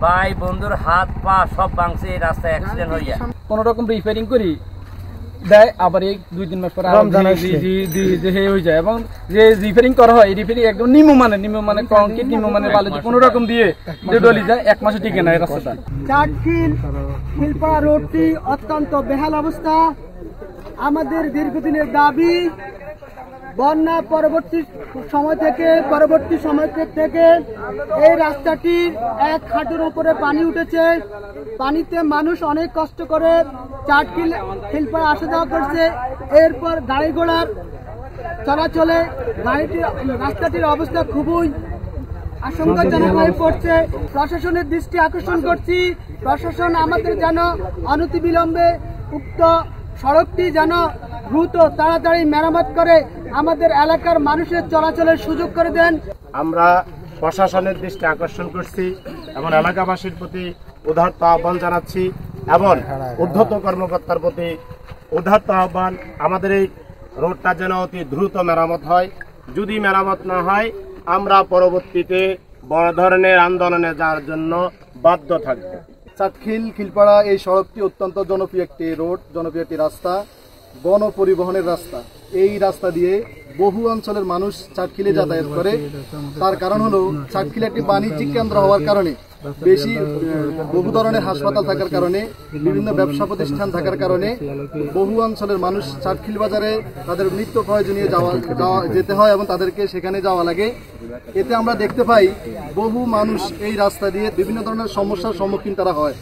ভাই বন্ধুর হাত পা সব ভাঙছে এই রাস্তায় অ্যাক্সিডেন্ট হইয়া কোনো রকম রিপেয়ারিং করি দেয়, আবার এই 2-3 মাস পরে হয়ে যায়। এবং যে রিপেয়ারিং করা হয় রিপেয়ারিং একদম নিম্নমানের কংক্রিট নিম্নমানের বালু কোনো রকম দিয়ে ডলি যায়, 1 মাসে টিকে না এই রাস্তাটা। চাটখিল খিলপাড়া রোডটি অত্যন্ত বেহাল অবস্থা। আমাদের দীর্ঘদিনের দাবি, বন্যা পরবর্তী সময় থেকে এই রাস্তাটির 1 হাঁটুর উপরে পানি উঠেছে। পানিতে মানুষ অনেক কষ্ট করে চাটখিল খিলপাড়া আসা যাওয়া করছে। এরপর গাড়ি ঘোড়ার চলাচলে রাস্তাটির অবস্থা খুবই আশঙ্কাজনক হয়ে পড়ছে। প্রশাসনের দৃষ্টি আকর্ষণ করছি, প্রশাসন আমাদের যেন অনতিবিলম্বে উক্ত সড়কটি যেন দ্রুত তাড়াতাড়ি মেরামত করে আমাদের এলাকার মানুষের চলাচলের সুযোগ করে দেন। আমরা প্রশাসনের দৃষ্টি আকর্ষণ করছি এবং এলাকাবাসীর প্রতি উদারত আহ্বান জানাচ্ছি এবং ঊর্ধ্বতন কর্মকর্তার প্রতি উদারত আহ্বান, আমাদের এই রোডটা যেন অতি দ্রুত মেরামত হয়। যদি মেরামত না হয় আমরা পরবর্তীতে বড় ধরনের আন্দোলনে যাওয়ার জন্য বাধ্য থাকব। চাটখিল খিলপাড়া এই সড়কটি অত্যন্ত জনপ্রিয় একটি রোড, জনপ্রিয় একটি রাস্তা, গণপরিবহনের রাস্তা। এই রাস্তা দিয়ে বহু অঞ্চলের মানুষ চাটখিলে যাতায়াত করে। তার কারণ হলো চাটখিল একটি বাণিজ্যিক কেন্দ্র হওয়ার কারণে, বেশি বহু ধরনের হাসপাতাল থাকার কারণে, বিভিন্ন ব্যবসা প্রতিষ্ঠান থাকার কারণে বহু অঞ্চলের মানুষ চাটখিল বাজারে তাদের নিত্য প্রয়োজনীয় যেতে হয় এবং তাদেরকে সেখানে যাওয়া লাগে। এতে আমরা দেখতে পাই বহু মানুষ এই রাস্তা দিয়ে বিভিন্ন ধরনের সমস্যার সম্মুখীন তারা হয়।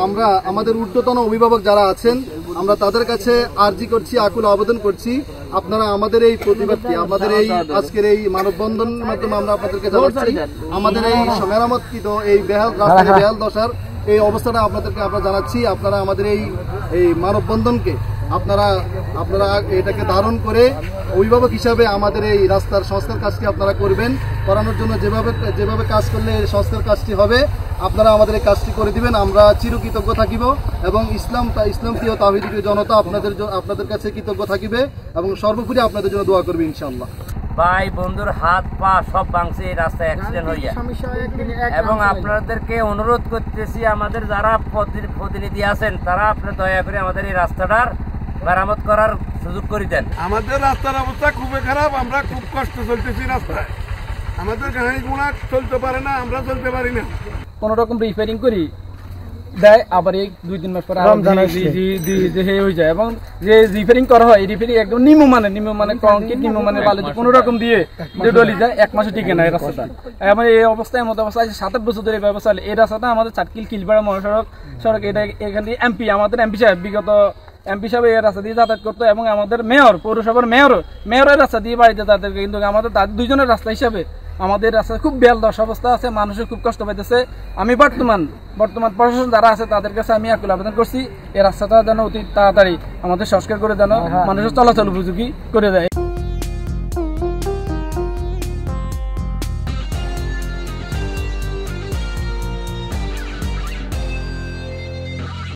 আমরা আমাদের ঊর্ধ্বতন অভিভাবক যারা আছেন, আমরা তাদের কাছে আর্জি করছি, আকুল আবেদন করছি, আপনারা আমাদের এই প্রতিবাদটি, আমাদের এই আজকের এই মানববন্ধনের মাধ্যমে আমরা আপনাদেরকে জানাচ্ছি, আমাদের এই মেরামতকৃত এই বেহাল রাস্তার বেহাল দশার এই অবস্থাটা আপনাদেরকে আমরা জানাচ্ছি। আপনারা আমাদের এই মানববন্ধনকে আপনারা এটাকে ধারণ করে অভিভাবক হিসাবে আমাদের এই রাস্তার সংস্কার কাজটি আপনারা করবেন। করানোর জন্য যেভাবে কাজ করলে এই সংস্কার কাজটি হবে আপনারা আমাদের এই কাজটি করে দিবেন। আমরা চিরকৃতজ্ঞ থাকিব এবং ইসলামপ্রিয় তাওহীদী জনতা আপনাদের কাছে কৃতজ্ঞ থাকিবে এবং সর্বোপরি আপনাদের জন্য দোয়া করবে ইনশাআল্লাহ। ভাই বন্ধুর হাত পা সব ভাঙছে এই রাস্তায় অ্যাক্সিডেন্ট হইয়া এবং আপনাদেরকে অনুরোধ করতেছি, আমাদের যারা প্রতিনিধি আছেন তারা আপনারা দয়া করে আমাদের এই রাস্তাটার মেরামত করার সুযোগ করে দেন। আমাদের রাস্তার অবস্থা খুবই খারাপ, আমরা খুব কষ্ট চলতেছি রাস্তায়, আমাদের গাড়ি ঘোড়া চলতে পারে না, আমরা চলতে পারি না। কোনো রকম রিপেয়ারিং করি দেয়, আবার এই 2-3 মাস পরে হয়ে যায়। এবং যে রিপেয়ারিং করা হয় রিপেয়ারিং একদম নিম্নমানের কংক্রিট নিম্নমানের বালু কোনো রকম দিয়ে ডলি যায়, 1 মাসে টিকে না এই রাস্তাটা। এবং এই অবস্থায় 7-8 বছর ধরে এই ব্যবস্থা। এই রাস্তাটা আমাদের চাটখিল খিলপাড়া মহাসড়ক, এটা এখান থেকে আমাদের এমপি সাহেব বিগত এমপি সাহেব এই রাস্তা দিয়ে যাতায়াত করতো এবং আমাদের পৌরসভার মেয়রের রাস্তা দিয়ে বাড়িতে তাদেরকে, কিন্তু আমাদের তাদের 2 জনের রাস্তা হিসাবে আমাদের রাস্তায় খুব বেহাল দশা অবস্থা আছে, মানুষের খুব কষ্ট পাইতেছে। আমি বর্তমান প্রশাসন যারা আছে তাদের কাছে আমি আকুল আবেদন করছি, এই রাস্তাটা যেন অতি তাড়াতাড়ি আমাদের সংস্কার করে যেন মানুষের চলাচল উপযোগী করে দেয়।